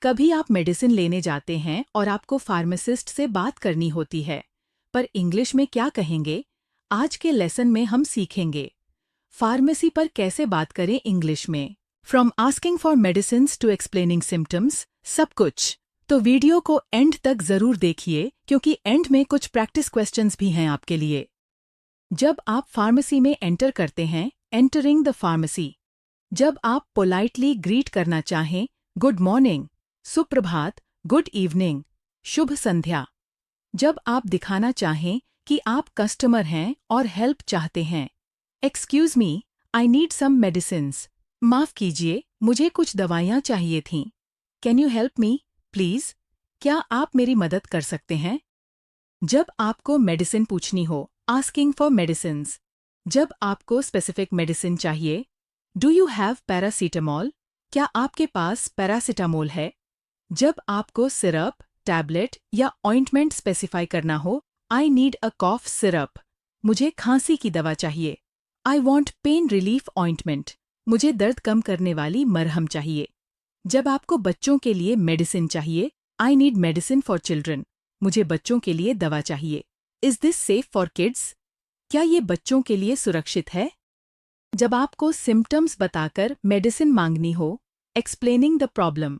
कभी आप मेडिसिन लेने जाते हैं और आपको फार्मासिस्ट से बात करनी होती है, पर इंग्लिश में क्या कहेंगे? आज के लेसन में हम सीखेंगे फार्मेसी पर कैसे बात करें इंग्लिश में। From asking for medicines to explaining symptoms, सब कुछ। तो वीडियो को एंड तक जरूर देखिए क्योंकि एंड में कुछ प्रैक्टिस क्वेश्चंस भी हैं आपके लिए। जब आप फार्मेसी में एंटर करते हैं, एंटरिंग द फार्मेसी। जब आप पोलाइटली ग्रीट करना चाहें, गुड मॉर्निंग, सुप्रभात, गुड इवनिंग, शुभ संध्या। जब आप दिखाना चाहें कि आप कस्टमर हैं और हेल्प चाहते हैं, excuse me, I need some medicines. माफ कीजिए, मुझे कुछ दवाइयाँ चाहिए थीं। Can you help me, please? क्या आप मेरी मदद कर सकते हैं? जब आपको मेडिसिन पूछनी हो, आस्किंग फॉर मेडिसिन्स। जब आपको स्पेसिफिक मेडिसिन चाहिए, डू यू हैव पैरासीटामोल? क्या आपके पास पैरासीटामोल है? जब आपको सिरप, टैबलेट या ऑइंटमेंट स्पेसिफाई करना हो, I need a cough syrup. मुझे खांसी की दवा चाहिए। I want pain relief ointment. मुझे दर्द कम करने वाली मरहम चाहिए। जब आपको बच्चों के लिए मेडिसिन चाहिए, I need medicine for children. मुझे बच्चों के लिए दवा चाहिए। Is this safe for kids? क्या ये बच्चों के लिए सुरक्षित है? जब आपको सिम्टम्स बताकर मेडिसिन मांगनी हो, एक्सप्लेनिंग द प्रॉब्लम।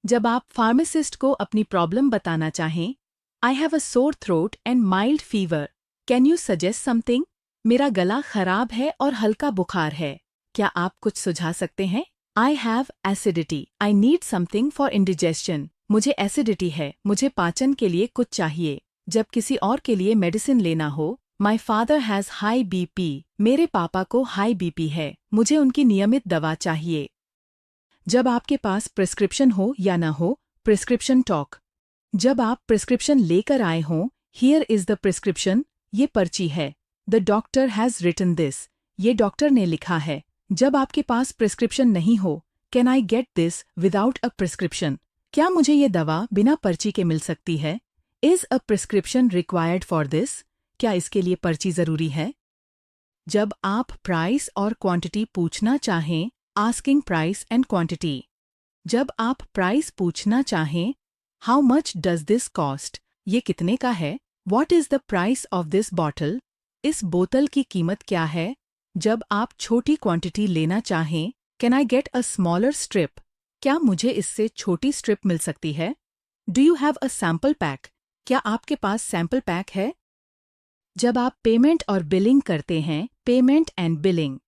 जब आप फार्मासिस्ट को अपनी प्रॉब्लम बताना चाहें, I have a sore throat and mild fever, can you suggest something? मेरा गला खराब है और हल्का बुखार है, क्या आप कुछ सुझा सकते हैं? I have acidity, I need something for indigestion. मुझे एसिडिटी है, मुझे पाचन के लिए कुछ चाहिए। जब किसी और के लिए मेडिसिन लेना हो, my father has high BP, मेरे पापा को हाई बीपी है, मुझे उनकी नियमित दवा चाहिए। जब आपके पास प्रिस्क्रिप्शन हो या ना हो, प्रिस्क्रिप्शन टॉक। जब आप प्रिस्क्रिप्शन लेकर आए हों, हियर इज द प्रिस्क्रिप्शन, ये पर्ची है। The doctor has written this, ये डॉक्टर ने लिखा है। जब आपके पास प्रिस्क्रिप्शन नहीं हो, can I get this without a prescription? क्या मुझे ये दवा बिना पर्ची के मिल सकती है? Is a prescription required for this? क्या इसके लिए पर्ची जरूरी है? जब आप प्राइस और क्वांटिटी पूछना चाहें, आस्किंग प्राइस एंड क्वांटिटी। जब आप प्राइस पूछना चाहें, how much does this cost? ये कितने का है? What is the price of this bottle? इस बोतल की कीमत क्या है? जब आप छोटी क्वांटिटी लेना चाहें, can I get a smaller strip? क्या मुझे इससे छोटी स्ट्रिप मिल सकती है? Do you have a sample pack? क्या आपके पास सैम्पल पैक है? जब आप पेमेंट और बिलिंग करते हैं, पेमेंट एंड बिलिंग।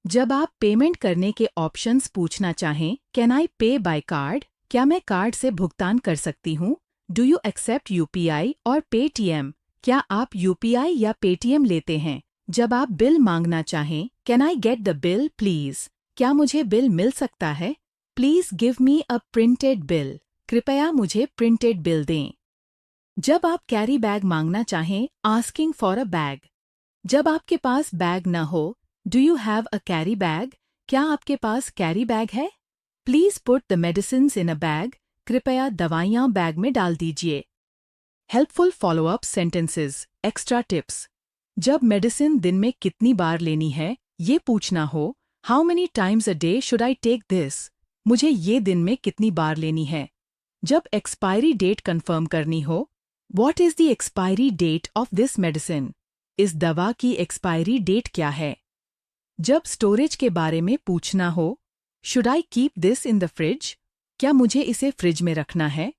जब आप पेमेंट करने के ऑप्शंस पूछना चाहें, कैन आई पे बाय कार्ड? क्या मैं कार्ड से भुगतान कर सकती हूँ? डू यू एक्सेप्ट यूपीआई और पेटीएम? क्या आप यूपीआई या पेटीएम लेते हैं? जब आप बिल मांगना चाहें, can I get the bill please? क्या मुझे बिल मिल सकता है? Please give me a printed bill. कृपया मुझे प्रिंटेड बिल दें। जब आप कैरी बैग मांगना चाहें, आस्किंग फॉर अ बैग। जब आपके पास बैग न हो, do you have a carry bag? क्या आपके पास कैरी बैग है? Please put the medicines in a bag. कृपया दवाइयाँ बैग में डाल दीजिए। Helpful follow-up sentences, extra tips. जब मेडिसिन दिन में कितनी बार लेनी है, ये पूछना हो, how many times a day should I take this? मुझे ये दिन में कितनी बार लेनी है। जब एक्सपायरी डेट कंफर्म करनी हो, what is the expiry date of this medicine? इस दवा की एक्सपायरी डेट क्या है? जब स्टोरेज के बारे में पूछना हो, should I keep this in the fridge? क्या मुझे इसे फ्रिज में रखना है?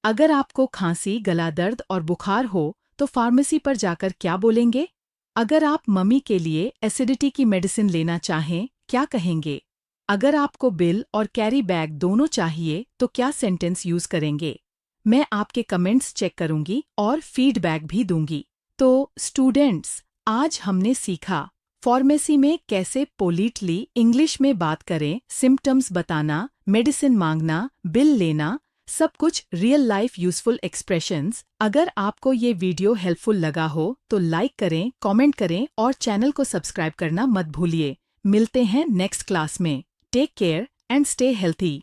अगर आपको खांसी, गला दर्द और बुखार हो, तो फार्मेसी पर जाकर क्या बोलेंगे? अगर आप मम्मी के लिए एसिडिटी की मेडिसिन लेना चाहें, क्या कहेंगे? अगर आपको बिल और कैरी बैग दोनों चाहिए, तो क्या सेंटेंस यूज करेंगे? मैं आपके कमेंट्स चेक करूंगी और फीडबैक भी दूंगी। तो स्टूडेंट्स, आज हमने सीखा फार्मेसी में कैसे पोलिटली इंग्लिश में बात करें, सिम्टम्स बताना, मेडिसिन मांगना, बिल लेना, सब कुछ रियल लाइफ यूजफुल एक्सप्रेशंस। अगर आपको ये वीडियो हेल्पफुल लगा हो तो लाइक करें, कमेंट करें और चैनल को सब्सक्राइब करना मत भूलिए। मिलते हैं नेक्स्ट क्लास में। Take care and stay healthy.